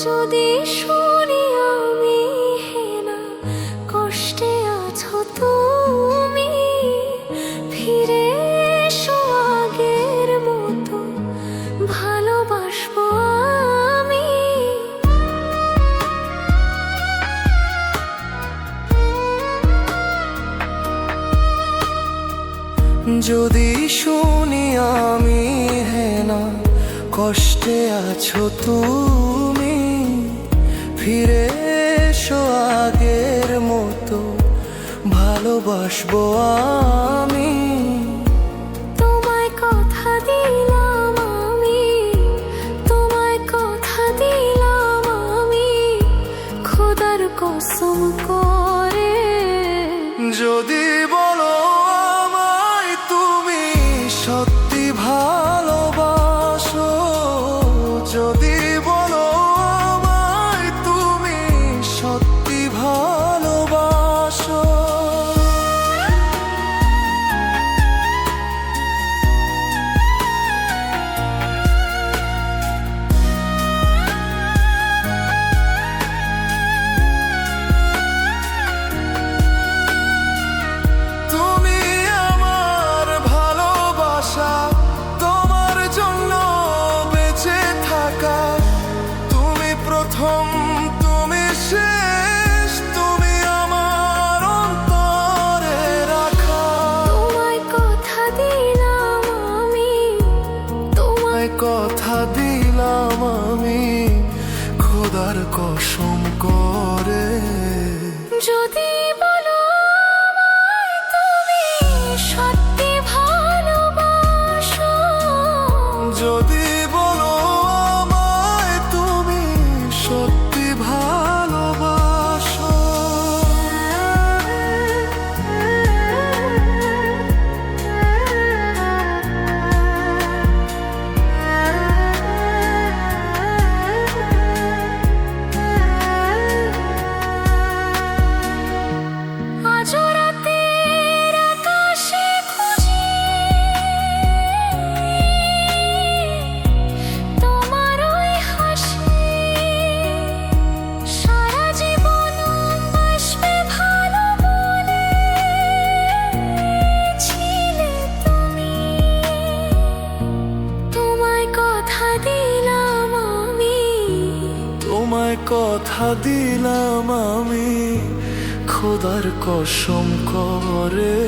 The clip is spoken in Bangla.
যদি শুনি আমি হেনা কষ্টে আছো তুমি, ফিরে এসো আগের মতো ভালোবাসবো আমি। যদি শুনি আমি হেনা কষ্টে আছো তুমি, ফিরে এসো আগের মতো ভালোবাসবো আমি। তোমায় কথা দিলাম আমি, তোমায় কথা দিলাম আমি, খোদার কসম করে। যদি বলো আমায় তুমি সত্যি ভালোবাসো, যদি বলো আমায় তুমি সত্যি ভালোবাসো, তুমি আমার ভালোবাসা, তোমার জন্য বেঁচে থাকা, তুমি প্রথম তুমি শেষ, তুমি আমার অন্তরে রাখা। তোমায় কথা দিলাম আমি, তোমায় কথা দিলাম আমি খোদার কসম করে। যদি বলো আমায় তুমি সত্যি ভালোবাসো, যদি বলো আমায় তুমি সত্যি ভালোবাসো, আজ রাতের আকাশে খুঁজি তোমার ওই হাসি, সারা জীবন বাসবে ভালো বলেছিলে তুমি। তোমায় কথা দিলাম আমি, তোমায় কথা দিলাম আমি খোদার কসম করে।